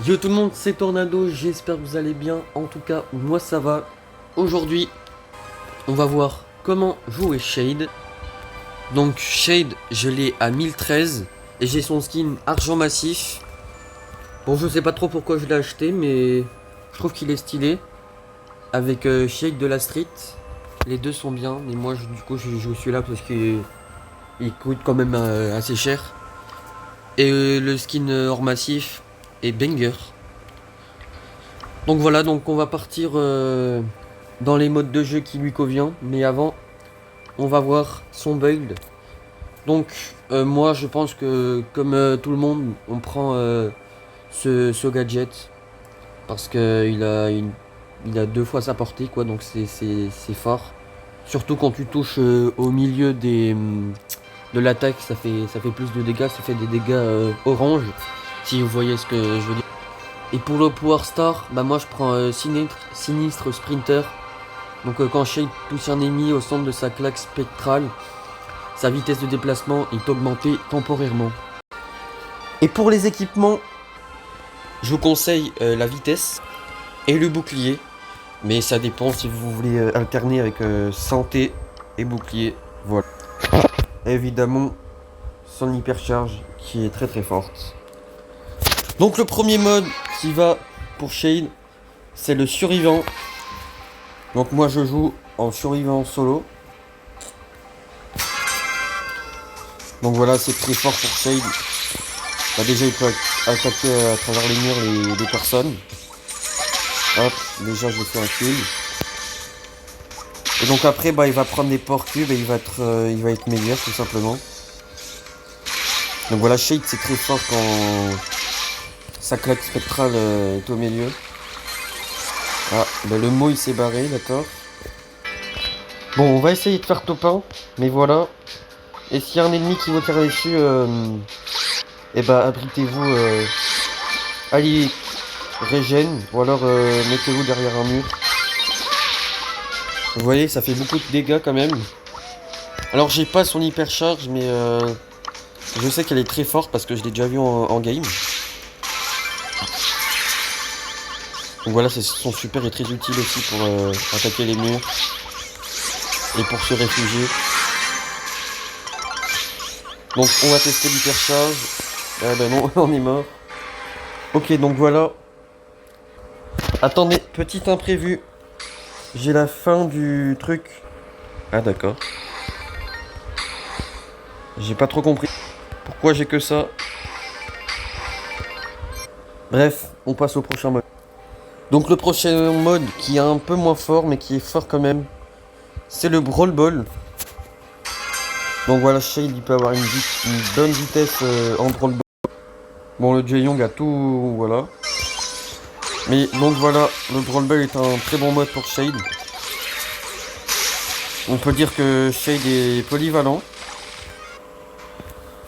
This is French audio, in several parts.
Yo tout le monde, c'est Tornado, j'espère que vous allez bien. En tout cas, moi ça va. Aujourd'hui, on va voir comment jouer Shade. Donc Shade, je l'ai à 1013 et j'ai son skin argent massif. Bon, je sais pas trop pourquoi je l'ai acheté, mais je trouve qu'il est stylé. Avec Shade de la Street. Les deux sont bien, mais moi du coup je joue celui-là parce qu'il coûte quand même assez cher. Et le skin hors massif est banger. Donc voilà, donc on va partir dans les modes de jeu qui lui convient. Mais avant, on va voir son build. Donc moi je pense que comme tout le monde, on prend ce gadget. Parce qu'il a, il a deux fois sa portée quoi, donc c'est fort. Surtout quand tu touches au milieu de l'attaque, ça fait plus de dégâts, ça fait des dégâts orange. Si vous voyez ce que je veux dire. Et pour le Power Star, bah moi je prends Sinistre Sprinter. Donc quand Shade touche un ennemi au centre de sa claque spectrale, sa vitesse de déplacement est augmentée temporairement. Et pour les équipements, je vous conseille la vitesse et le bouclier. Mais ça dépend si vous voulez alterner avec santé et bouclier. Voilà. Évidemment, son hypercharge qui est très très forte. Donc le premier mode qui va pour Shade, c'est le survivant. Donc moi je joue en survivant solo. Donc voilà, c'est très fort pour Shade. Bah déjà il peut attaquer à travers les murs les personnes. Hop, déjà je fais un kill. Et donc après bah il va prendre des ports cubes et il va être meilleur tout simplement. Donc voilà, Shade c'est très fort quand sa claque spectrale est au milieu. Ah, bah le mot il s'est barré, d'accord. Bon, on va essayer de faire top 1, mais voilà. Et s'il y a un ennemi qui vous tire dessus, et bah abritez-vous, allez régène, ou alors mettez-vous derrière un mur. Vous voyez, ça fait beaucoup de dégâts quand même. Alors j'ai pas son hypercharge, mais je sais qu'elle est très forte parce que je l'ai déjà vu en game. Donc voilà, son super est très utile aussi pour attaquer les murs et pour se réfugier. Donc on va tester l'hypercharge. Ah bah non, on est mort. Ok, donc voilà. Attendez, petit imprévu. J'ai la fin du truc. Ah d'accord. J'ai pas trop compris. Pourquoi j'ai que ça? Bref, on passe au prochain mode. Donc le prochain mode qui est un peu moins fort mais qui est fort quand même, c'est le Brawl Ball. Donc voilà, Shade il peut avoir une bonne vitesse en Brawl Ball. Bon, le Jae Young a tout, voilà. Mais donc voilà, le Brawl Ball est un très bon mode pour Shade. On peut dire que Shade est polyvalent.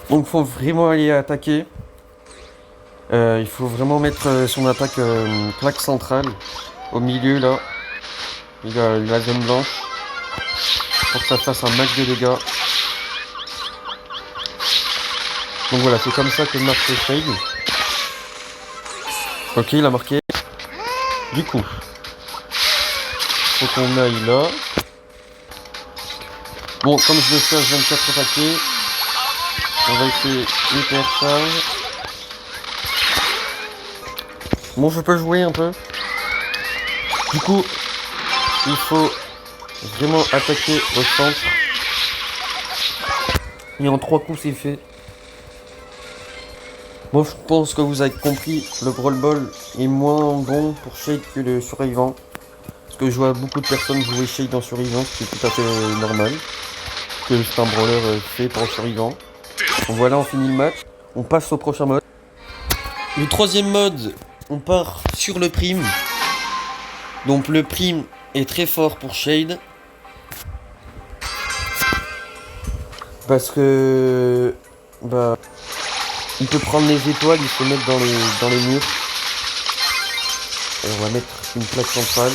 Donc faut vraiment aller attaquer. Il faut vraiment mettre son attaque claque centrale au milieu là. Il a la zone blanche pour que ça fasse un max de dégâts. Donc voilà, c'est comme ça que marque Shade. Ok, il a marqué. Du coup, faut qu'on aille là. Bon, comme je le fais à 24 attaqués, on va essayer hypercharge. Bon, je peux jouer un peu. Du coup, il faut vraiment attaquer au centre. Et en 3 coups, c'est fait. Bon, je pense que vous avez compris, le Brawl Ball est moins bon pour Shade que le survivant. Parce que je vois beaucoup de personnes jouer Shade en survivant, ce qui est tout à fait normal. Que c'est un brawler fait pour le survivant. Donc voilà, on finit le match. On passe au prochain mode. Le troisième mode, on part sur le prime. Donc le prime est très fort pour Shade. Parce que... bah... il peut prendre les étoiles, il se mettre dans les murs. Et on va mettre une plaque centrale.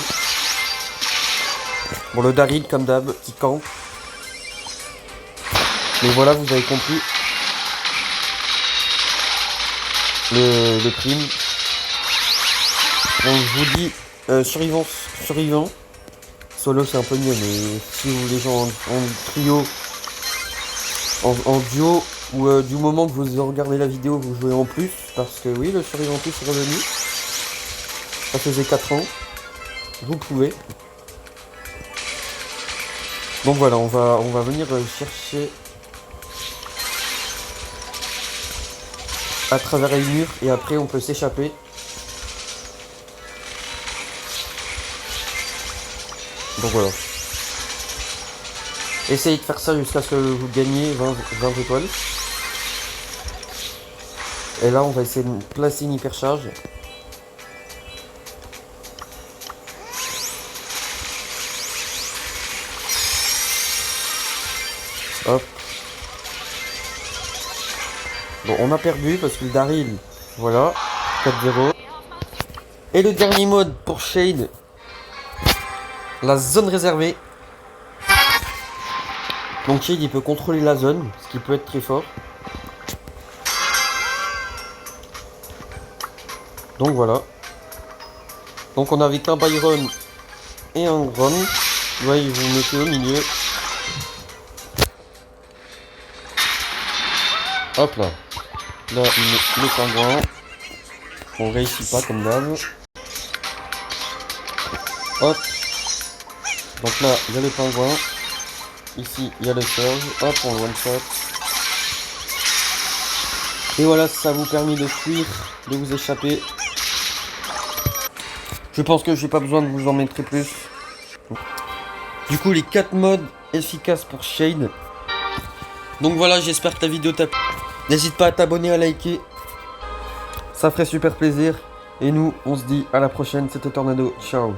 Bon, le Daryl comme d'hab, qui campe. Mais voilà, vous avez compris. Le prime. Donc je vous dis, survivant. Solo c'est un peu mieux, mais si vous voulez jouer en trio, en duo, ou du moment que vous regardez la vidéo, vous jouez en plus, parce que oui, le survivant plus est revenu. Ça faisait 4 ans. Vous pouvez. Donc voilà, on va venir chercher à travers les murs et après on peut s'échapper. Donc voilà. Essayez de faire ça jusqu'à ce que vous gagniez 20 étoiles. Et là on va essayer de placer une hypercharge. Hop. Bon, on a perdu parce que le Daryl, voilà, 4-0. Et le dernier mode pour Shade, la zone réservée. Donc Shade il peut contrôler la zone, ce qui peut être très fort. Donc voilà. Donc on avait qu'un Byron et un Grom. Ouais, vous mettez au milieu. Hop là. Là, le pingouin. On réussit pas comme d'hab. Hop. Donc là, il y a le pingouin. Ici, il y a le Surge. Hop, on le one shot. Et voilà, ça vous permet de fuir, de vous échapper. Je pense que j'ai pas besoin de vous en mettre plus. Du coup, les 4 modes efficaces pour Shade. Donc voilà, j'espère que ta vidéo t'a plu. N'hésite pas à t'abonner, à liker. Ça ferait super plaisir. Et nous, on se dit à la prochaine. C'était Tornado. Ciao.